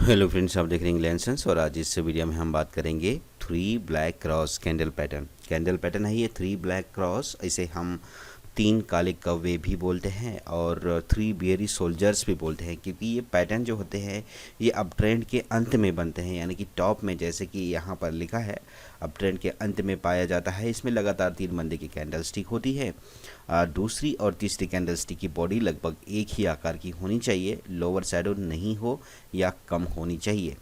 Hello friends, आप देख रहे हैं इंग्लैंड और आज इस वीडियो में हम बात करेंगे three black cross candle pattern है ये थ्री ब्लैक क्रॉस। इसे हम तीन काले कौवे भी बोलते हैं और थ्री बियरी सोल्जर्स भी बोलते हैं, क्योंकि ये पैटर्न जो होते हैं ये अप ट्रेंड के अंत में बनते हैं, यानी कि टॉप में, जैसे कि यहाँ पर लिखा है अप ट्रेंड के अंत में पाया जाता है। इसमें लगातार 3 मंदे की कैंडल स्टिक होती है। दूसरी और तीसरी कैंडल स्टिक की बॉडी लगभग एक ही आकार की होनी चाहिए, लोअर शैडो नहीं हो या कम होनी चाहिए।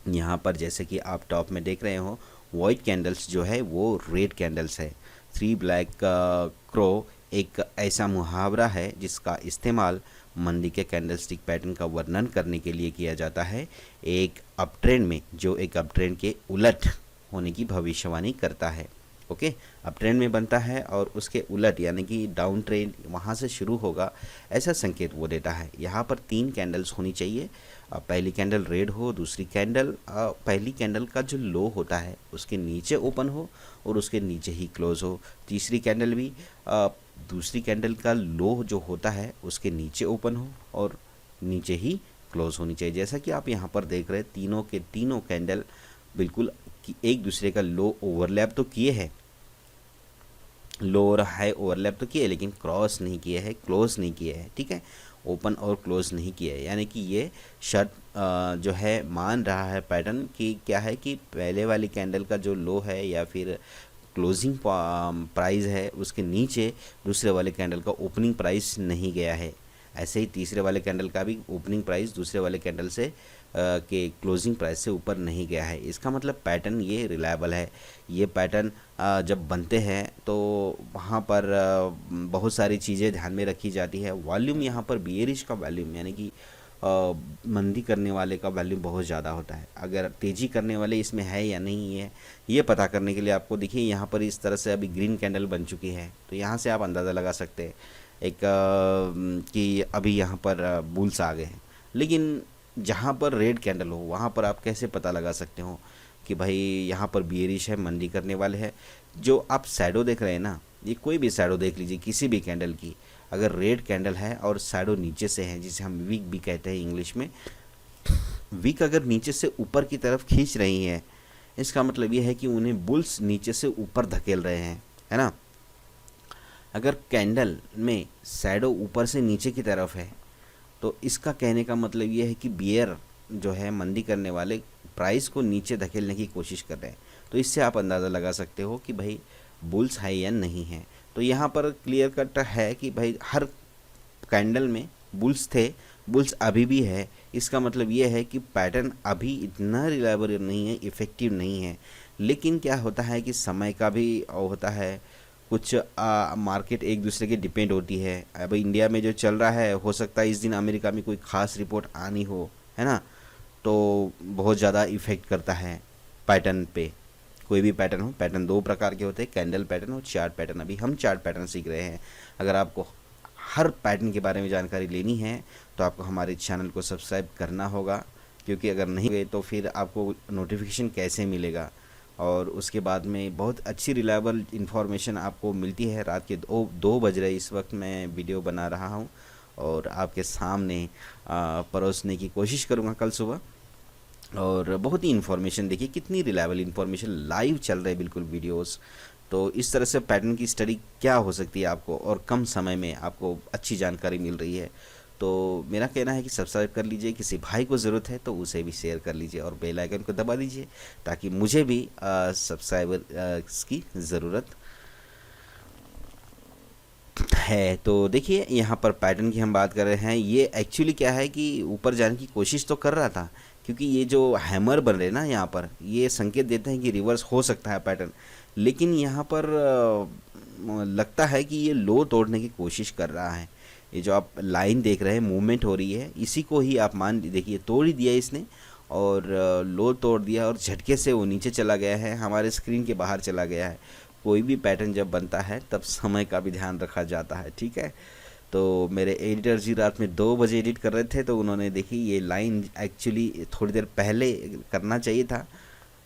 यहाँ पर जैसे कि आप टॉप में देख रहे हो, वाइट कैंडल्स जो है वो रेड कैंडल्स है। थ्री ब्लैक क्रो एक ऐसा मुहावरा है जिसका इस्तेमाल मंदी के कैंडलस्टिक पैटर्न का वर्णन करने के लिए किया जाता है, एक अप ट्रेंड में जो एक अप ट्रेंड के उलट होने की भविष्यवाणी करता है। ओके, अप ट्रेंड में बनता है और उसके उलट यानी कि डाउन ट्रेंड वहाँ से शुरू होगा, ऐसा संकेत वो देता है। यहाँ पर 3 कैंडल्स होनी चाहिए। पहली कैंडल रेड हो, दूसरी कैंडल पहली कैंडल का जो लो होता है उसके नीचे ओपन हो और उसके नीचे ही क्लोज हो। तीसरी कैंडल भी दूसरी कैंडल का लो जो होता है उसके नीचे ओपन हो और नीचे ही क्लोज होनी चाहिए। जैसा कि आप यहाँ पर देख रहे हैं, तीनों के तीनों कैंडल बिल्कुल एक दूसरे का लो ओवरलैप तो किए हैं, लो और हाई ओवरलैप तो किए, लेकिन क्रॉस नहीं किए हैं, क्लोज नहीं किए हैं। ठीक है, ओपन और क्लोज नहीं किए है, यानी कि ये शर्ट जो है मान रहा है पैटर्न कि क्या है कि पहले वाली कैंडल का जो लो है या फिर क्लोजिंग प्राइस है उसके नीचे दूसरे वाले कैंडल का ओपनिंग प्राइस नहीं गया है। ऐसे ही तीसरे वाले कैंडल का भी ओपनिंग प्राइस दूसरे वाले कैंडल से के क्लोजिंग प्राइस से ऊपर नहीं गया है। इसका मतलब पैटर्न ये रिलायबल है। ये पैटर्न जब बनते हैं तो वहाँ पर बहुत सारी चीज़ें ध्यान में रखी जाती है। वॉल्यूम यहाँ पर बियरिश का वॉल्यूम यानी कि मंदी करने वाले का वॉल्यूम बहुत ज़्यादा होता है। अगर तेज़ी करने वाले इसमें है या नहीं है, ये पता करने के लिए आपको देखिए यहाँ पर इस तरह से अभी ग्रीन कैंडल बन चुकी है, तो यहाँ से आप अंदाज़ा लगा सकते हैं एक कि अभी यहाँ पर बुल्स आ गए हैं। लेकिन जहाँ पर रेड कैंडल हो वहाँ पर आप कैसे पता लगा सकते हो कि भाई यहाँ पर बियरिश है, मंदी करने वाले है। जो आप शैडो देख रहे हैं ना, ये कोई भी शैडो देख लीजिए किसी भी कैंडल की, अगर रेड कैंडल है और शैडो नीचे से है, जिसे हम वीक भी कहते हैं इंग्लिश में, वीक अगर नीचे से ऊपर की तरफ खींच रही है, इसका मतलब ये है कि उन्हें बुल्स नीचे से ऊपर धकेल रहे हैं, है ना। अगर कैंडल में शैडो ऊपर से नीचे की तरफ है तो इसका कहने का मतलब ये है कि बियर जो है, मंदी करने वाले, प्राइस को नीचे धकेलने की कोशिश कर रहे हैं। तो इससे आप अंदाज़ा लगा सकते हो कि भाई बुल्स है या नहीं है। तो यहाँ पर क्लियर कट है कि भाई हर कैंडल में बुल्स थे, बुल्स अभी भी है। इसका मतलब ये है कि पैटर्न अभी इतना रिलायबल नहीं है, इफ़ेक्टिव नहीं है। लेकिन क्या होता है कि समय का भी होता है, कुछ मार्केट एक दूसरे के डिपेंड होती है। अब इंडिया में जो चल रहा है, हो सकता है इस दिन अमेरिका में कोई ख़ास रिपोर्ट आनी हो, है ना, तो बहुत ज़्यादा इफ़ेक्ट करता है पैटर्न पे। कोई भी पैटर्न हो, पैटर्न 2 प्रकार के होते हैं, कैंडल पैटर्न और चार्ट पैटर्न। अभी हम चार्ट पैटर्न सीख रहे हैं। अगर आपको हर पैटर्न के बारे में जानकारी लेनी है तो आपको हमारे चैनल को सब्सक्राइब करना होगा, क्योंकि अगर नहीं गए तो फिर आपको नोटिफिकेशन कैसे मिलेगा। और उसके बाद में बहुत अच्छी रिलायबल इन्फॉर्मेशन आपको मिलती है। रात के 2 बज रहे इस वक्त मैं वीडियो बना रहा हूँ और आपके सामने परोसने की कोशिश करूँगा कल सुबह। और बहुत ही इन्फॉर्मेशन, देखिए कितनी रिलायबल इन्फॉर्मेशन लाइव चल रहे बिल्कुल वीडियोस। तो इस तरह से पैटर्न की स्टडी क्या हो सकती है आपको, और कम समय में आपको अच्छी जानकारी मिल रही है। तो मेरा कहना है कि सब्सक्राइब कर लीजिए, किसी भाई को ज़रूरत है तो उसे भी शेयर कर लीजिए और बेल आइकन को दबा दीजिए, ताकि मुझे भी सब्सक्राइबर की ज़रूरत है। तो देखिए यहाँ पर पैटर्न की हम बात कर रहे हैं। ये एक्चुअली क्या है कि ऊपर जाने की कोशिश तो कर रहा था, क्योंकि ये जो हैमर बन रहे ना यहाँ पर, ये संकेत देते हैं कि रिवर्स हो सकता है पैटर्न। लेकिन यहाँ पर लगता है कि ये लो तोड़ने की कोशिश कर रहा है। ये जो आप लाइन देख रहे हैं, मूवमेंट हो रही है, इसी को ही आप मान देखिए, तोड़ ही दिया इसने और लो तोड़ दिया और झटके से वो नीचे चला गया है, हमारे स्क्रीन के बाहर चला गया है। कोई भी पैटर्न जब बनता है तब समय का भी ध्यान रखा जाता है, ठीक है। तो मेरे एडिटर जी रात में 2 बजे एडिट कर रहे थे, तो उन्होंने देखी ये लाइन एक्चुअली थोड़ी देर पहले करना चाहिए था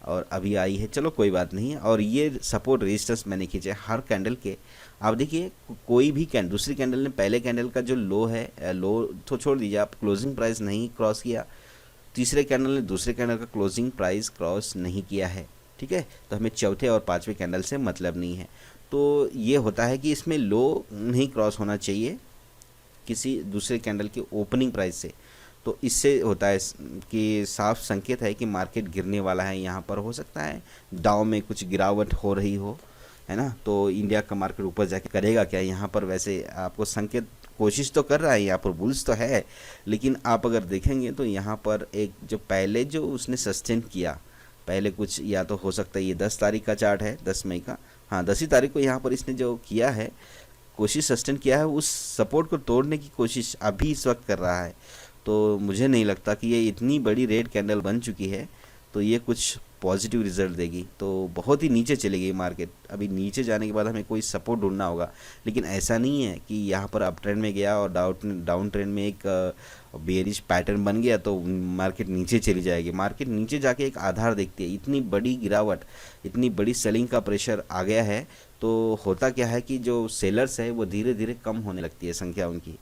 और अभी आई है। चलो कोई बात नहीं। और ये सपोर्ट रजिस्टर्स मैंने खींचे हर कैंडल के। आप देखिए कोई भी कैंडल, दूसरी कैंडल ने पहले कैंडल का जो लो है, लो तो छोड़ दीजिए, आप क्लोजिंग प्राइस नहीं क्रॉस किया तीसरे कैंडल ने दूसरे कैंडल का क्लोजिंग प्राइस क्रॉस नहीं किया है, ठीक है, तो हमें चौथे और पांचवें कैंडल से मतलब नहीं है। तो ये होता है कि इसमें लो नहीं क्रॉस होना चाहिए किसी दूसरे कैंडल के ओपनिंग प्राइस से। तो इससे होता है कि साफ संकेत है कि मार्केट गिरने वाला है। यहाँ पर हो सकता है डाउ में कुछ गिरावट हो रही हो, है ना। तो इंडिया का मार्केट ऊपर जाके करेगा क्या यहाँ पर, वैसे आपको संकेत कोशिश तो कर रहा है, यहाँ पर बुल्स तो है, लेकिन आप अगर देखेंगे तो यहाँ पर एक जो पहले जो उसने सस्टेन किया, पहले कुछ या तो हो सकता है ये 10 तारीख का चार्ट है, 10 मई का, हाँ 10 ही तारीख को यहाँ पर इसने जो किया है, कोशिश सस्टेन किया है, उस सपोर्ट को तोड़ने की कोशिश अभी इस वक्त कर रहा है। तो मुझे नहीं लगता कि ये इतनी बड़ी रेड कैंडल बन चुकी है तो ये कुछ पॉजिटिव रिजल्ट देगी। तो बहुत ही नीचे चली गई मार्केट, अभी नीचे जाने के बाद हमें कोई सपोर्ट ढूंढना होगा। लेकिन ऐसा नहीं है कि यहाँ पर अप ट्रेंड में गया और डाउन ट्रेंड में एक बेयरिश पैटर्न बन गया तो मार्केट नीचे चली जाएगी। मार्केट नीचे जाके एक आधार देखती है, इतनी बड़ी गिरावट, इतनी बड़ी सेलिंग का प्रेशर आ गया है, तो होता क्या है कि जो सेलर्स है वो धीरे धीरे कम होने लगती है संख्या उनकी।